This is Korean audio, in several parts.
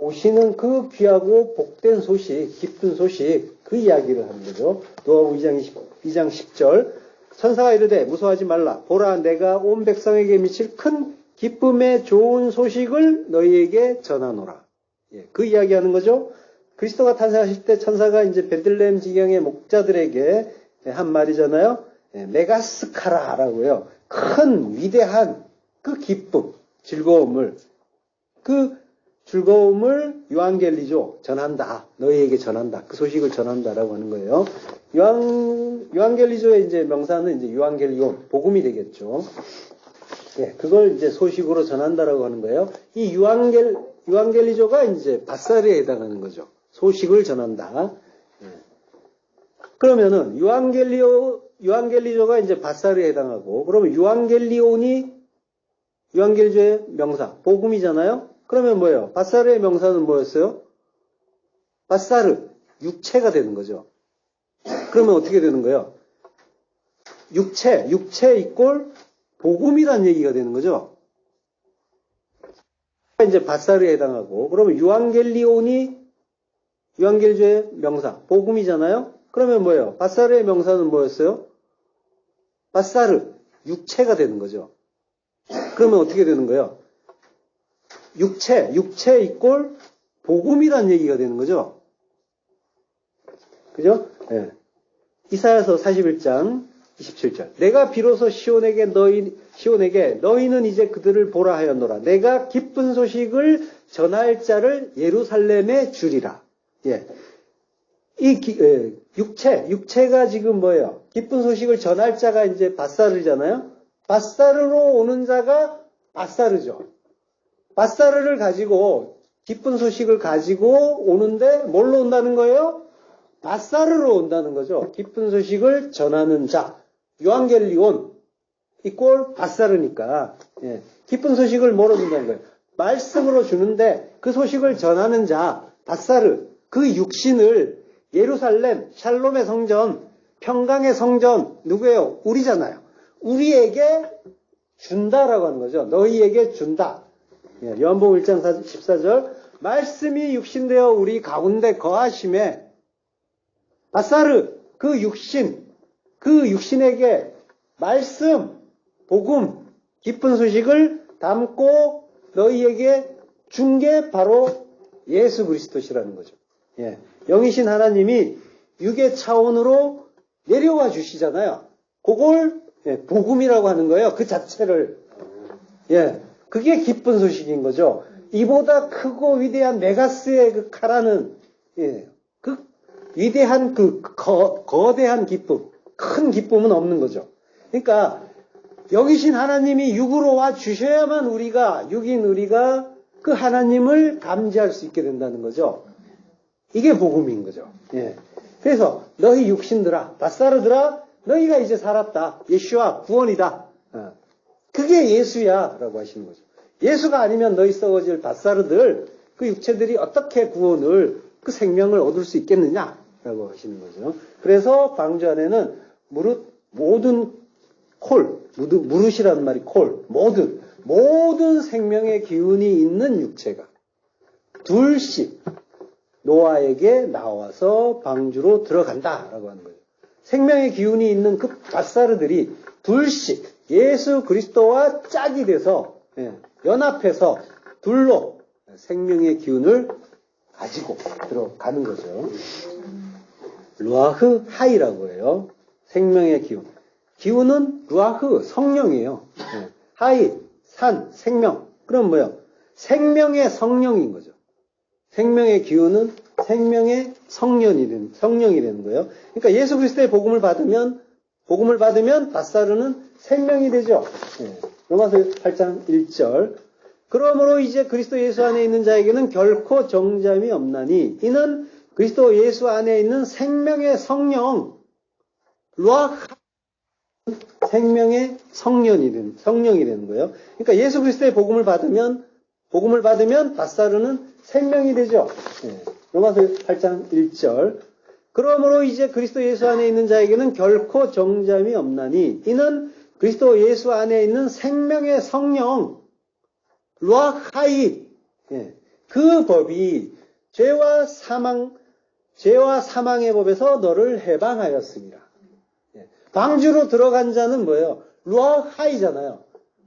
오시는 그 귀하고 복된 소식, 기쁜 소식, 그 이야기를 하는 거죠. 누가복음 2장 10절. 천사가 이르되 무서워하지 말라. 보라, 내가 온 백성에게 미칠 큰 기쁨의 좋은 소식을 너희에게 전하노라. 예, 그 이야기하는 거죠. 그리스도가 탄생하실 때 천사가 이제 베들레헴 지경의 목자들에게 한 말이잖아요. 예, 메가스카라라고요. 큰 위대한 그 기쁨, 즐거움을 유앙겔리죠. 전한다. 너희에게 전한다. 그 소식을 전한다라고 하는 거예요. 유앙겔리조의 이제 명사는 이제 유앙겔리온, 복음이 되겠죠. 예, 그걸 이제 소식으로 전한다라고 하는 거예요. 이 유앙겔리조가 이제 바사르에 해당하는 거죠. 소식을 전한다. 예. 그러면은 유앙겔리조가 이제 바사르에 해당하고, 그러면 유앙겔리조의 명사, 복음이잖아요? 그러면 뭐예요? 바사르의 명사는 뭐였어요? 바사르, 육체가 되는 거죠. 그러면 어떻게 되는 거예요? 육체 이꼴 복음이란 얘기가 되는 거죠. 이제 바사르에 해당하고, 그러면 유앙겔리조의 명사, 복음이잖아요? 그러면 뭐예요? 바사르의 명사는 뭐였어요? 바사르, 육체가 되는 거죠. 그러면 어떻게 되는 거예요? 육체 이꼴 복음이란 얘기가 되는 거죠. 그죠? 네. 이사야서 41장 27절. 내가 비로소 시온에게 너희는 이제 그들을 보라 하였노라. 내가 기쁜 소식을 전할 자를 예루살렘에 주리라. 예. 육체가 지금 뭐예요? 기쁜 소식을 전할 자가 이제 바사르잖아요. 바사르로 오는 자가 바사르죠. 바사르를 가지고 기쁜 소식을 가지고 오는데 뭘로 온다는 거예요? 바사르로 온다는 거죠. 기쁜 소식을 전하는 자, 유앙겔리온 이꼴 바사르니까 예. 기쁜 소식을 뭐로 준다는 거예요? 말씀으로 주는데 그 소식을 전하는 자, 바사르, 그 육신을 예루살렘, 샬롬의 성전, 평강의 성전, 누구예요? 우리잖아요. 우리에게 준다라고 하는 거죠. 너희에게 준다. 예, 요한복음 1장 14절. 말씀이 육신되어 우리 가운데 거하심에 바사르, 그 육신에게 말씀, 복음, 기쁜 소식을 담고 너희에게 준 게 바로 예수 그리스도시라는 거죠. 예, 영이신 하나님이 육의 차원으로 내려와 주시잖아요. 그걸 복음이라고 하는 거예요. 그 자체를. 예, 그게 기쁜 소식인 거죠. 이보다 크고 위대한 메가스의 그 카라는 그 위대한 거대한 기쁨, 큰 기쁨은 없는 거죠. 그러니까 여기신 하나님이 육으로 와 주셔야만 육인 우리가 그 하나님을 감지할 수 있게 된다는 거죠. 이게 복음인 거죠. 예. 그래서 너희 육신들아, 바사르들아, 너희가 이제 살았다. 예수와 구원이다. 그게 예수야 라고 하시는 거죠. 예수가 아니면 너희 썩어질 바사르들, 그 육체들이 어떻게 구원을, 그 생명을 얻을 수 있겠느냐 라고 하시는 거죠. 그래서 방주 안에는 모든 무릇이라는 말이 모든 생명의 기운이 있는 육체가 둘씩 노아에게 나와서 방주로 들어간다라고 하는 거죠. 생명의 기운이 있는 그 바사르들이 둘씩 예수 그리스도와 짝이 돼서 연합해서 둘로 생명의 기운을 가지고 들어가는 거죠. 루아흐 하이라고 해요. 생명의 기운. 기운은 루아흐, 성령이에요. 하이, 산, 생명. 그럼 뭐예요? 생명의 성령인 거죠. 생명의 기운은 생명의 성령이 되는 거예요. 그러니까 예수 그리스도의 복음을 받으면 바사르는 생명이 되죠. 로마서 8장 1절. 그러므로 이제 그리스도 예수 안에 있는 자에게는 결코 정잠이 없나니 이는 그리스도 예수 안에 있는 생명의 성령, 루아흐, 생명의 성령이 되는 거예요. 그러니까 예수 그리스도의 복음을 받으면 바사르는 생명이 되죠. 로마서 8장 1절. 그러므로 이제 그리스도 예수 안에 있는 자에게는 결코 정잠이 없나니 이는 그리스도 예수 안에 있는 생명의 성령, 루아하이, 그 법이 죄와 사망의 법에서 너를 해방하였습니다. 방주로 들어간 자는 뭐예요? 루아흐 하이잖아요.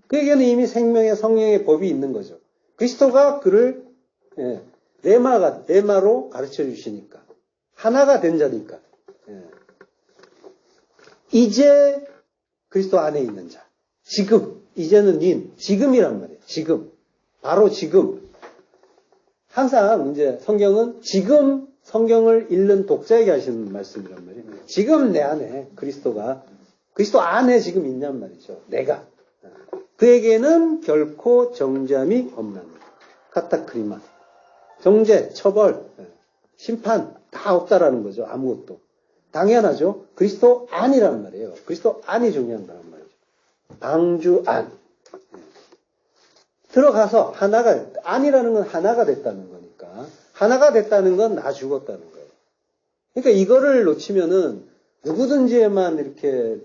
그에게는 이미 생명의 성령의 법이 있는 거죠. 그리스도가 그를 네마로 가르쳐 주시니까. 하나가 된 자니까. 이제 그리스도 안에 있는 자. 지금. 이제는 지금이란 말이에요. 지금. 바로 지금. 항상 이제 성경은 지금 성경을 읽는 독자에게 하시는 말씀이란 말이에요. 지금 내 안에 그리스도 안에 지금 있냔 말이죠. 내가. 그에게는 결코 정죄함이 없나니. 카타크리마. 정죄, 처벌, 심판 다 없다라는 거죠. 아무것도. 당연하죠. 그리스도 안이란 말이에요. 그리스도 안이 중요한 거란 말이죠. 방주 안. 들어가서 안이라는 건 하나가 됐다는 거니까. 하나가 됐다는 건 나 죽었다는 거예요. 그러니까 이거를 놓치면은 누구든지에만 이렇게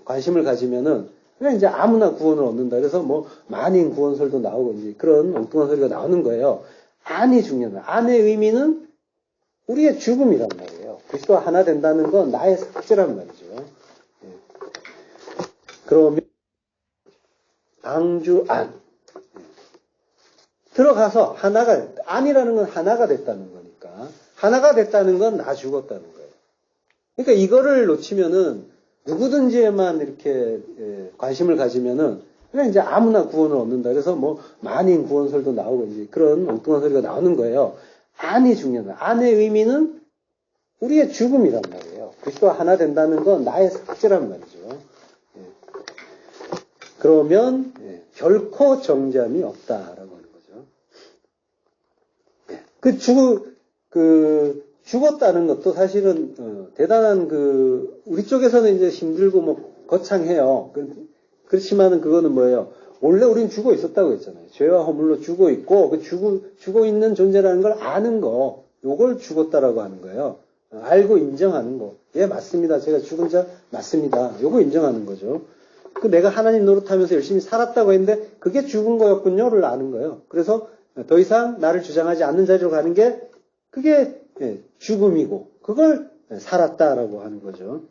관심을 가지면은 그냥 이제 아무나 구원을 얻는다. 그래서 뭐 만인 구원설도 나오고 이제 그런 엉뚱한 소리가 나오는 거예요. 안이 중요해요. 안의 의미는 우리의 죽음이란 말이에요. 그리스도와 하나 된다는 건 나의 삭제란 말이죠. 그러면 방주 안. 들어가서 안이라는 건 하나가 됐다는 거니까. 하나가 됐다는 건 나 죽었다는 거예요. 그러니까 이거를 놓치면은 누구든지에만 이렇게 관심을 가지면은 그냥 이제 아무나 구원을 얻는다. 그래서 뭐 만인 구원설도 나오고 이제 그런 엉뚱한 소리가 나오는 거예요. 안이 중요해요. 안의 의미는 우리의 죽음이란 말이에요. 그리스도와 하나 된다는 건 나의 삭제란 말이죠. 그러면 결코 정죄함이 없다라고 하는 거죠. 죽었다는 것도 사실은 대단한 우리 쪽에서는 이제 힘들고 뭐 거창해요. 그렇지만은 그거는 뭐예요? 원래 우린 죽어 있었다고 했잖아요. 죄와 허물로 죽어 있고 죽어 있는 존재라는 걸 아는 거, 요걸 죽었다라고 하는 거예요. 알고 인정하는 거. 예, 맞습니다. 제가 죽은 자 맞습니다. 요거 인정하는 거죠. 내가 하나님 노릇하면서 열심히 살았다고 했는데 그게 죽은 거였군요를 아는 거예요. 그래서 더 이상 나를 주장하지 않는 자리로 가는 게 그게 죽음이고 그걸 살았다라고 하는 거죠.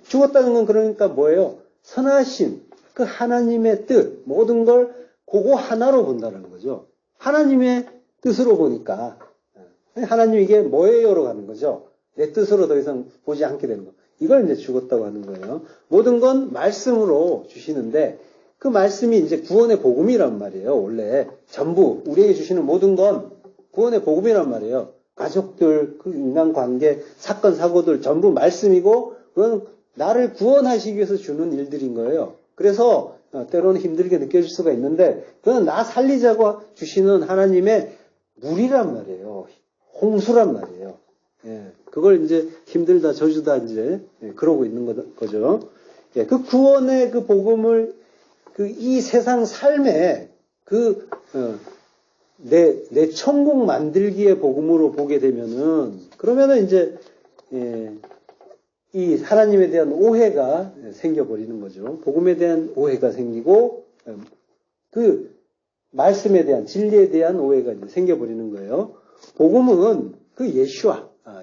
죽었다는 건 그러니까 뭐예요? 선하신 그 하나님의 뜻 모든 걸 그거 하나로 본다는 거죠. 하나님의 뜻으로 보니까 하나님 이게 뭐예요로 가는 거죠. 내 뜻으로 더 이상 보지 않게 되는 거. 이걸 이제 죽었다고 하는 거예요. 모든 건 말씀으로 주시는데 그 말씀이 이제 구원의 복음이란 말이에요. 원래 전부 우리에게 주시는 모든 건 구원의 복음이란 말이에요. 가족들, 그 인간관계, 사건, 사고들 전부 말씀이고 그건 나를 구원하시기 위해서 주는 일들인 거예요. 그래서 때로는 힘들게 느껴질 수가 있는데 그건 나 살리자고 주시는 하나님의 물이란 말이에요. 홍수란 말이에요. 그걸 이제 힘들다, 저주다 이제 그러고 있는 거죠. 그 구원의 그 복음을 이 세상 삶에 내 천국 만들기의 복음으로 보게 되면은 그러면은 이제 이 하나님에 대한 오해가 생겨버리는 거죠. 복음에 대한 오해가 생기고 그 말씀에 대한 진리에 대한 오해가 이제 생겨버리는 거예요. 복음은 그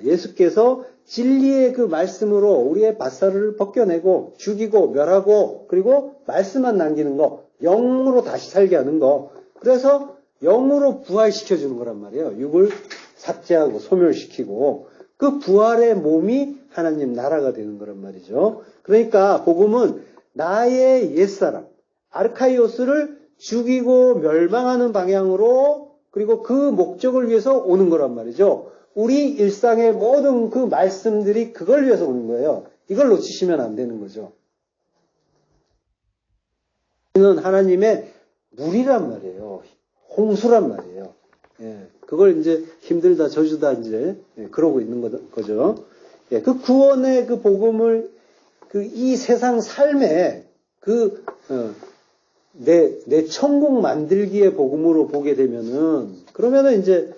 예수께서 진리의 그 말씀으로 우리의 밧살을 벗겨내고 죽이고 멸하고 그리고 말씀만 남기는 거, 영으로 다시 살게 하는 거. 그래서 영으로 부활시켜 주는 거란 말이에요. 육을 삭제하고 소멸시키고 그 부활의 몸이 하나님 나라가 되는 거란 말이죠. 그러니까 복음은 나의 옛사람 아르카이오스를 죽이고 멸망하는 방향으로 그리고 그 목적을 위해서 오는 거란 말이죠. 우리 일상의 모든 그 말씀들이 그걸 위해서 오는 거예요. 이걸 놓치시면 안 되는 거죠. 이는 하나님의 물이란 말이에요. 홍수란 말이에요. 그걸 이제 힘들다, 저주다 이제 그러고 있는 거죠. 그 구원의 그 복음을 이 세상 삶에 내 천국 만들기의 복음으로 보게 되면은 그러면은 이제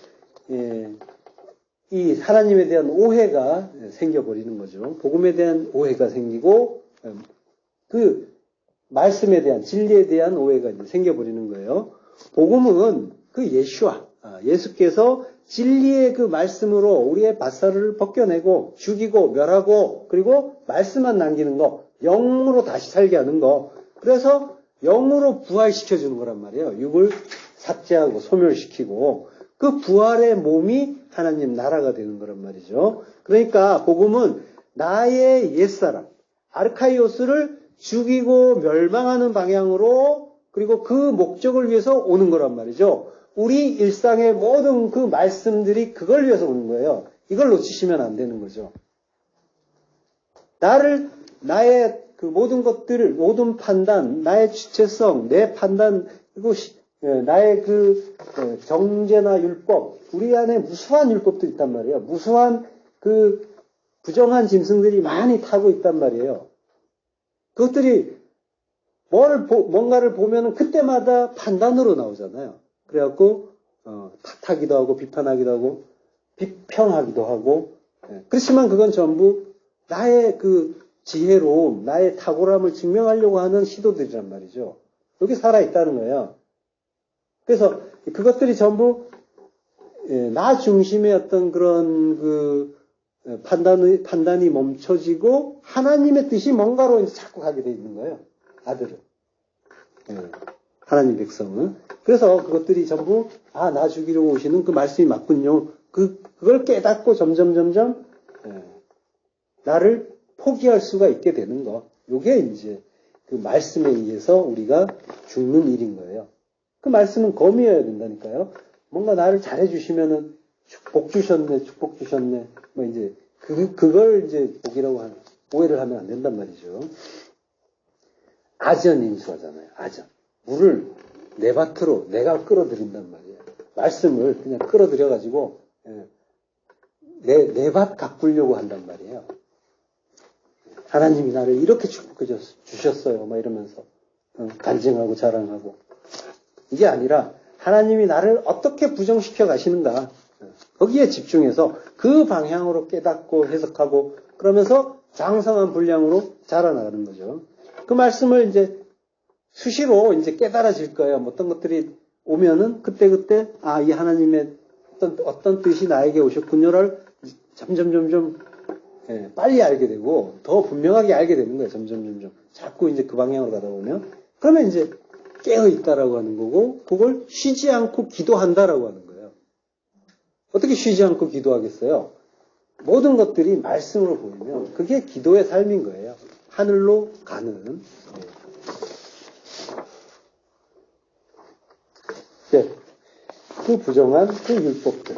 이 하나님에 대한 오해가 생겨버리는 거죠. 복음에 대한 오해가 생기고 그 말씀에 대한 진리에 대한 오해가 이제 생겨버리는 거예요. 복음은 그 예수께서 진리의 그 말씀으로 우리의 밧살을 벗겨내고 죽이고 멸하고 그리고 말씀만 남기는 거, 영으로 다시 살게 하는 거. 그래서 영으로 부활시켜 주는 거란 말이에요. 육을 삭제하고 소멸시키고 그 부활의 몸이 하나님 나라가 되는 거란 말이죠. 그러니까 복음은 나의 옛사람 아르카이오스를 죽이고 멸망하는 방향으로 그리고 그 목적을 위해서 오는 거란 말이죠. 우리 일상의 모든 그 말씀들이 그걸 위해서 오는 거예요. 이걸 놓치시면 안 되는 거죠. 나의 그 모든 것들을, 모든 판단, 나의 주체성, 내 판단, 그리고 나의 그 정죄나 율법, 우리 안에 무수한 율법도 있단 말이에요. 무수한 그 부정한 짐승들이 많이 타고 있단 말이에요. 그것들이 뭔가를 보면은 그때마다 판단으로 나오잖아요. 그래갖고, 탓하기도 하고, 비판하기도 하고, 비평하기도 하고, 그렇지만 그건 전부 나의 그 지혜로움, 나의 탁월함을 증명하려고 하는 시도들이란 말이죠. 여기 살아있다는 거예요. 그래서 그것들이 전부 나 중심의 어떤 그런 그 판단이 멈춰지고 하나님의 뜻이 뭔가로 이제 자꾸 가게 돼 있는 거예요. 아들은. 하나님 백성은. 그래서 그것들이 전부 나 죽이려고 오시는 그 말씀이 맞군요. 그걸 깨닫고 점점 나를 포기할 수가 있게 되는 거. 요게 이제 그 말씀에 의해서 우리가 죽는 일인 거예요. 그 말씀은 검이어야 된다니까요. 뭔가 나를 잘해주시면은 복 주셨네, 축복 주셨네. 뭐 이제 그걸 이제 복이라고 하는 오해를 하면 안 된단 말이죠. 아전 인수하잖아요. 아전. 물을 내 밭으로 내가 끌어들인단 말이에요. 말씀을 그냥 끌어들여가지고 내 밭 가꾸려고 한단 말이에요. 하나님이 나를 이렇게 축복해 주셨어요. 막 이러면서 간증하고 자랑하고. 이게 아니라 하나님이 나를 어떻게 부정시켜 가시는가. 거기에 집중해서 그 방향으로 깨닫고 해석하고 그러면서 장성한 분량으로 자라나가는 거죠. 그 말씀을 이제 수시로 이제 깨달아질 거예요. 어떤 것들이 오면은 그때 이 하나님의 어떤 뜻이 나에게 오셨군요를 점점 빨리 알게 되고 더 분명하게 알게 되는 거예요. 점점 자꾸 이제 그 방향으로 가다 보면 그러면 이제 깨어 있다라고 하는 거고 그걸 쉬지 않고 기도한다라고 하는 거예요. 어떻게 쉬지 않고 기도하겠어요? 모든 것들이 말씀으로 보이면 그게 기도의 삶인 거예요. 하늘로 가는. 그 부정한 그 율법들.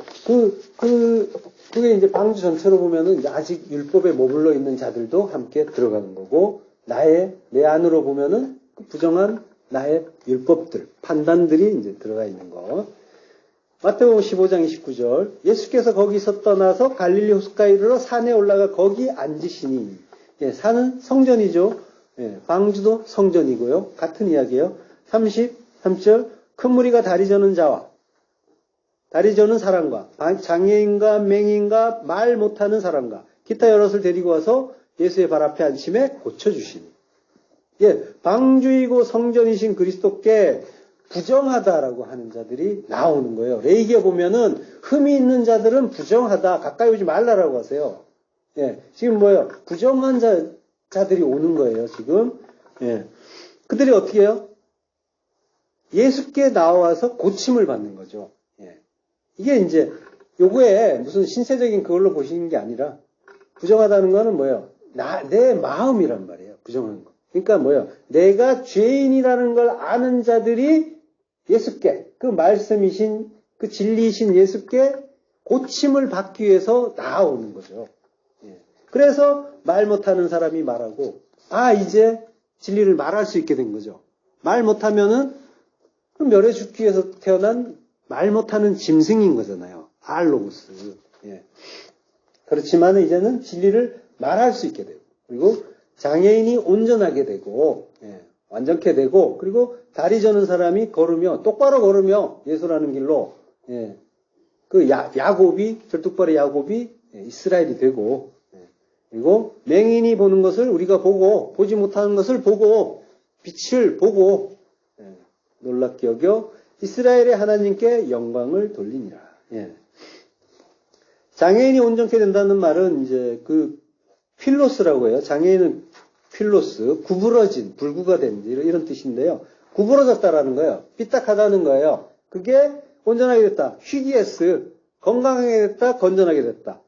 그게 이제 방주 전체로 보면은 아직 율법에 머물러 있는 자들도 함께 들어가는 거고, 내 안으로 보면은 그 부정한 나의 율법들, 판단들이 이제 들어가 있는 거. 마태복음 15장 29절. 예수께서 거기서 떠나서 갈릴리 호숫가에 이르러 산에 올라가 거기 앉으시니. 산은 성전이죠. 방주도 성전이고요. 같은 이야기예요. 33절. 큰 무리가 다리 저는 사람과 장애인과 맹인과 말 못하는 사람과 기타 여럿을 데리고 와서 예수의 발 앞에 앉힘에 고쳐주시니. 방주이고 성전이신 그리스도께 부정하다라고 하는 자들이 나오는 거예요. 레위기에 보면은 흠이 있는 자들은 부정하다, 가까이 오지 말라라고 하세요. 지금 뭐예요? 부정한 자들이 오는 거예요, 지금. 그들이 어떻게 해요? 예수께 나와서 고침을 받는 거죠. 이게 이제 요거에 무슨 신세적인 그걸로 보시는 게 아니라 부정하다는 거는 뭐예요? 내 마음이란 말이에요. 부정한 거. 그러니까 뭐예요? 내가 죄인이라는 걸 아는 자들이 예수께 그 말씀이신 그 진리이신 예수께 고침을 받기 위해서 나아오는 거죠. 그래서 말 못하는 사람이 말하고 이제 진리를 말할 수 있게 된 거죠. 말 못하면은 멸해 죽기 위해서 태어난 말 못하는 짐승인 거잖아요. 알로고스. 그렇지만 이제는 진리를 말할 수 있게 되고 그리고 장애인이 온전하게 되고 완전케 되고 그리고 다리 저는 사람이 똑바로 걸으며 예수라는 길로 그 야곱이 절뚝발의 야곱이 이스라엘이 되고 그리고 맹인이 보는 것을 우리가 보고 보지 못하는 것을 보고 빛을 보고 놀랍게 여겨 이스라엘의 하나님께 영광을 돌리니라. 예. 장애인이 온전케 된다는 말은 이제 그 필로스라고 해요. 장애인은 필로스, 구부러진, 불구가 된 이런 뜻인데요. 구부러졌다라는 거예요. 삐딱하다는 거예요. 그게 온전하게 됐다. 휘기에스, 건강하게 됐다, 건전하게 됐다.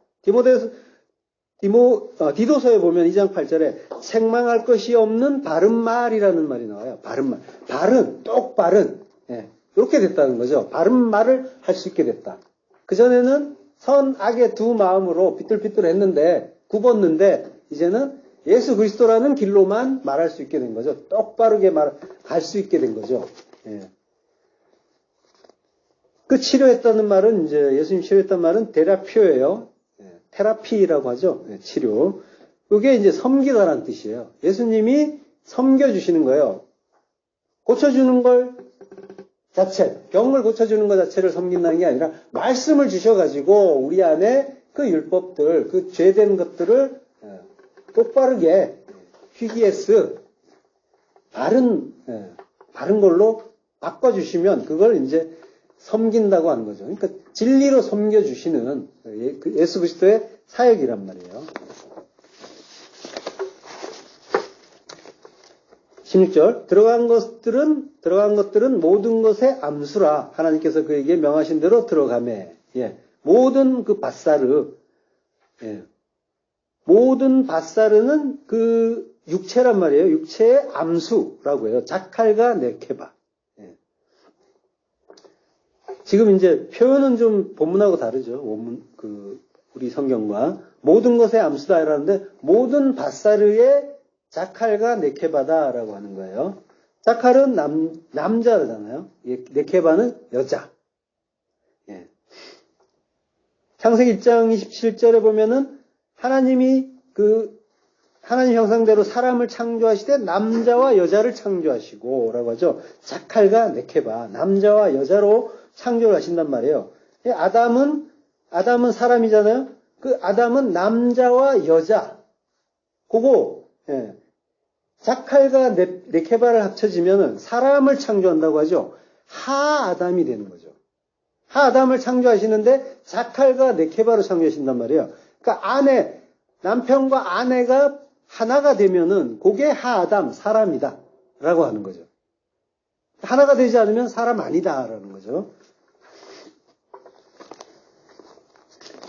디도서에 보면 2장 8절에 책망할 것이 없는 바른 말이라는 말이 나와요. 바른 말. 바른, 똑바른. 예. 이렇게 됐다는 거죠. 바른 말을 할 수 있게 됐다. 그전에는 선, 악의 두 마음으로 삐뚤삐뚤 했는데, 굽었는데, 이제는 예수 그리스도라는 길로만 말할 수 있게 된 거죠. 똑바르게 갈 수 있게 된 거죠. 예. 그 치료했다는 말은, 이제 예수님 치료했다는 말은 테라피오예요. 예. 테라피라고 하죠. 예, 치료. 이게 이제 섬기다라는 뜻이에요. 예수님이 섬겨주시는 거예요. 고쳐주는 걸 자체, 병을 고쳐주는 것 자체를 섬긴다는 게 아니라 말씀을 주셔가지고 우리 안에 그 율법들, 그 죄된 것들을 똑바르게 휘기에스 바른 걸로 바꿔주시면 그걸 이제 섬긴다고 하는 거죠. 그러니까 진리로 섬겨주시는 예수 그리스도의 사역이란 말이에요. 16절 들어간 것들은 모든 것의 암수라 하나님께서 그에게 명하신 대로 들어가매. 예. 모든 그 밧사르, 예. 모든 밧사르는 그 육체란 말이에요. 육체의 암수라고 해요. 자칼과 네케바. 예. 지금 이제 표현은 좀 본문하고 다르죠. 원문 우리 성경과 모든 것의 암수다 이라는데 모든 밧사르의 자칼과 네케바다라고 하는 거예요. 자칼은 남자잖아요. 네케바는 여자. 예. 창세기 1장 27절에 보면은 하나님이 하나님 형상대로 사람을 창조하시되 남자와 여자를 창조하시고 라고 하죠. 자칼과 네케바, 남자와 여자로 창조를 하신단 말이에요. 아담은 사람이잖아요. 그 아담은 남자와 여자. 그거, 예. 자칼과 네케바를 합쳐지면은 사람을 창조한다고 하죠. 하아담이 되는 거죠. 하아담을 창조하시는데 자칼과 네케바로 창조하신단 말이에요. 그러니까 남편과 아내가 하나가 되면은 그게 하아담, 사람이다. 라고 하는 거죠. 하나가 되지 않으면 사람 아니다. 라는 거죠.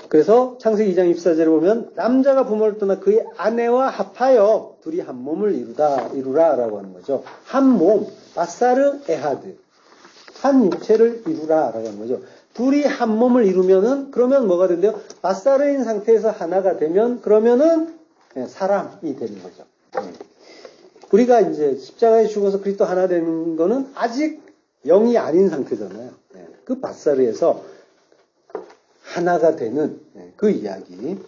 그래서 창세기 2장 24절에 보면 남자가 부모를 떠나 그의 아내와 합하여 둘이 한 몸을 이루라 라고 하는 거죠. 한 몸, 바사르 에하드. 한 육체를 이루라 라고 하는 거죠. 둘이 한 몸을 이루면은 그러면 뭐가 된대요? 바사르인 상태에서 하나가 되면 그러면은 사람이 되는 거죠. 우리가 이제 십자가에 죽어서 그리스도 하나 되는 거는 아직 영이 아닌 상태잖아요. 그 바사르에서 하나가 되는 그 이야기.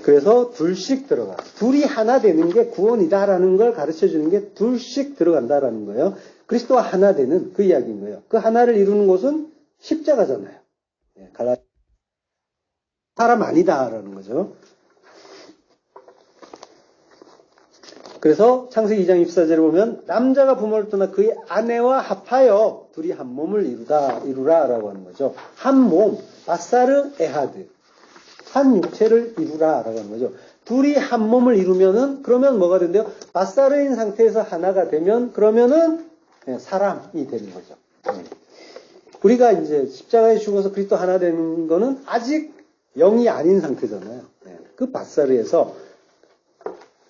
그래서 둘씩 들어가. 둘이 하나 되는 게 구원이다라는 걸 가르쳐 주는 게 둘씩 들어간다라는 거예요. 그리스도와 하나 되는 그 이야기인 거예요. 그 하나를 이루는 곳은 십자가잖아요. 사람 아니다라는 거죠. 그래서 창세기 2장 24절에 보면 남자가 부모를 떠나 그의 아내와 합하여 둘이 한 몸을 이루라 라고 하는 거죠. 한 몸, 바사르 에하드. 한 육체를 이루라 라고 하는 거죠. 둘이 한 몸을 이루면은 그러면 뭐가 된대요? 바사르인 상태에서 하나가 되면 그러면은 사람이 되는 거죠. 우리가 이제 십자가에 죽어서 그리스도 하나 되는 거는 아직 영이 아닌 상태잖아요. 그 바사르에서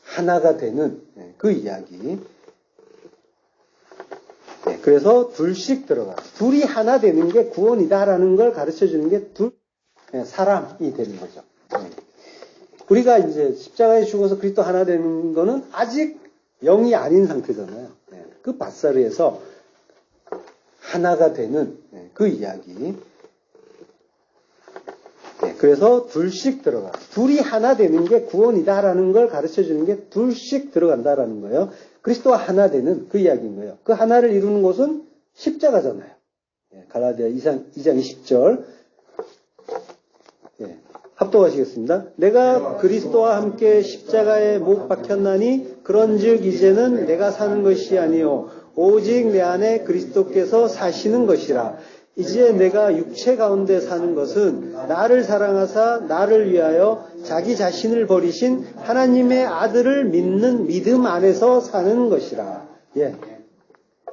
하나가 되는 그 이야기. 그래서 둘씩 들어가. 둘이 하나 되는 게 구원이다라는 걸 가르쳐 주는 게 사람이 되는 거죠. 우리가 이제 십자가에 죽어서 그리스도 하나 되는 거는 아직 영이 아닌 상태잖아요. 그 바사르에서 하나가 되는 그 이야기. 그래서 둘씩 들어가. 둘이 하나 되는 게 구원이다라는 걸 가르쳐 주는 게 둘씩 들어간다라는 거예요. 그리스도와 하나 되는 그 이야기인 거예요. 그 하나를 이루는 곳은 십자가잖아요. 갈라디아 2장 20절. 합독하시겠습니다. 내가 그리스도와 함께 십자가에 못 박혔나니 그런즉 이제는 내가 사는 것이 아니요 오직 내 안에 그리스도께서 사시는 것이라. 이제 내가 육체 가운데 사는 것은 나를 사랑하사 나를 위하여 자기 자신을 버리신 하나님의 아들을 믿는 믿음 안에서 사는 것이라. 예.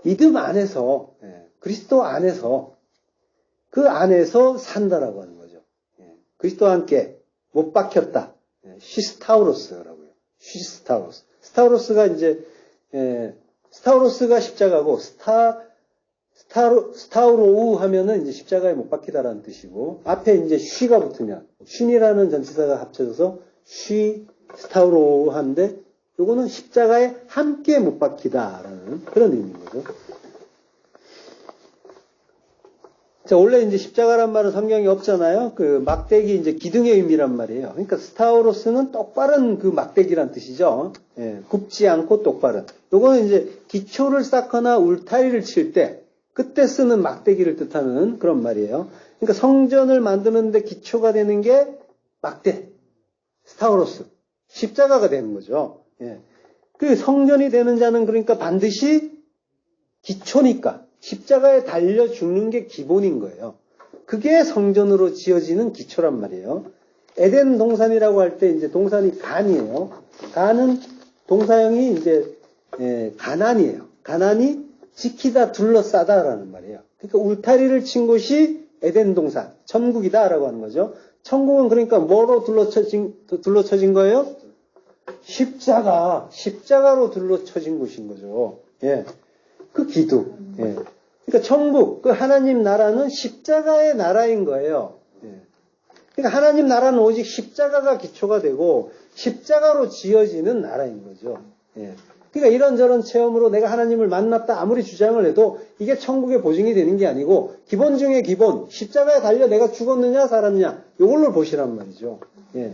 믿음 안에서, 그리스도 안에서, 그 안에서 산다라고 하는 거죠. 그리스도와 함께 못 박혔다. 시스타우로스라고요. 시스타우로스. 스타우로스가 이제, 스타우로스가 십자가고, 스타우로우 하면은 이제 십자가에 못 박히다라는 뜻이고, 앞에 이제 쉬가 붙으면, 쉰이라는 전치사가 합쳐져서 쉬, 스타우로우 하는데, 요거는 십자가에 함께 못 박히다라는 그런 의미인 거죠. 자, 원래 이제 십자가란 말은 성경에 없잖아요. 그 막대기 이제 기둥의 의미란 말이에요. 그러니까 스타우로스는 똑바른 그 막대기란 뜻이죠. 예, 굽지 않고 똑바른. 요거는 이제 기초를 쌓거나 울타리를 칠 때, 그때 쓰는 막대기를 뜻하는 그런 말이에요. 그러니까 성전을 만드는데 기초가 되는 게 막대, 스타우로스, 십자가가 되는 거죠. 예. 그 성전이 되는 자는 그러니까 반드시 기초니까 십자가에 달려 죽는 게 기본인 거예요. 그게 성전으로 지어지는 기초란 말이에요. 에덴 동산이라고 할 때 이제 동산이 간이에요. 간은 동사형이 이제 가난이에요. 가난이 지키다 둘러싸다라는 말이에요. 그러니까 울타리를 친 곳이 에덴 동산, 천국이다라고 하는 거죠. 천국은 그러니까 뭐로 둘러쳐진 거예요? 십자가로 둘러쳐진 곳인 거죠. 예. 그 기둥. 예. 그러니까 천국, 그 하나님 나라는 십자가의 나라인 거예요. 예. 그러니까 하나님 나라는 오직 십자가가 기초가 되고 십자가로 지어지는 나라인 거죠. 예. 그러니까 이런저런 체험으로 내가 하나님을 만났다 아무리 주장을 해도 이게 천국의 보증이 되는 게 아니고 기본 중에 기본, 십자가에 달려 내가 죽었느냐 살았느냐 이걸로 보시란 말이죠. 예.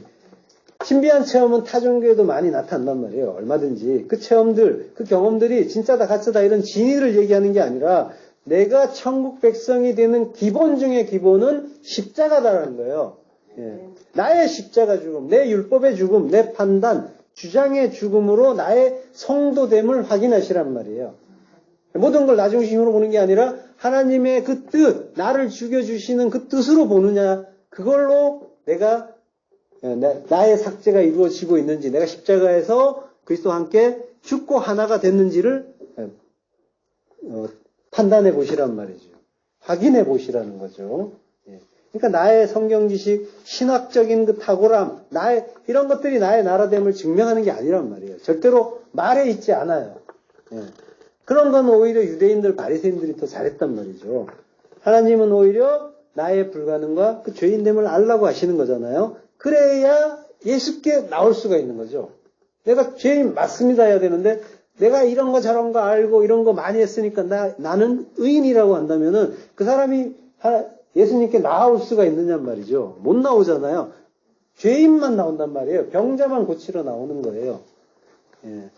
신비한 체험은 타 종교에도 많이 나타난단 말이에요. 얼마든지. 그 체험들, 그 경험들이 진짜다 가짜다 이런 진위를 얘기하는 게 아니라 내가 천국 백성이 되는 기본 중에 기본은 십자가다라는 거예요. 예. 나의 십자가 죽음, 내 율법의 죽음, 내 판단, 주장의 죽음으로 나의 성도됨을 확인하시란 말이에요. 모든 걸 나 중심으로 보는 게 아니라 하나님의 그 뜻, 나를 죽여주시는 그 뜻으로 보느냐, 그걸로 내가 나의 삭제가 이루어지고 있는지, 내가 십자가에서 그리스도와 함께 죽고 하나가 됐는지를 판단해 보시란 말이죠. 확인해 보시라는 거죠. 그러니까 나의 성경 지식, 신학적인 그 탁월함, 이런 것들이 나의 나라됨을 증명하는 게 아니란 말이에요. 절대로 말에 있지 않아요. 그런 건 오히려 유대인들, 바리새인들이 더 잘했단 말이죠. 하나님은 오히려 나의 불가능과 그 죄인됨을 알라고 하시는 거잖아요. 그래야 예수께 나올 수가 있는 거죠. 내가 죄인 맞습니다 해야 되는데 내가 이런 거 저런 거 알고 이런 거 많이 했으니까 나는 의인이라고 한다면은 그 사람이 예수님께 나올 수가 있느냐 말이죠. 못 나오잖아요. 죄인만 나온단 말이에요. 병자만 고치러 나오는 거예요. 예.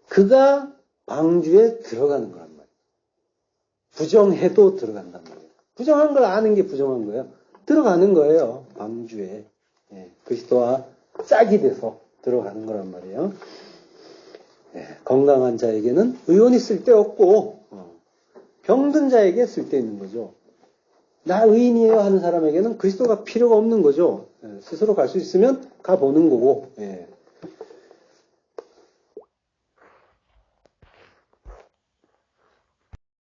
그가 방주에 들어가는 거란 말이에요. 부정해도 들어간단 말이에요. 부정한 걸 아는 게 부정한 거예요. 들어가는 거예요. 방주에. 예. 그리스도와 짝이 돼서 들어가는 거란 말이에요. 예. 건강한 자에게는 의원이 쓸데없고 병든 자에게 쓸데있는 거죠. 나 의인이에요 하는 사람에게는 그리스도가 필요가 없는 거죠. 예. 스스로 갈 수 있으면 가보는 거고. 예.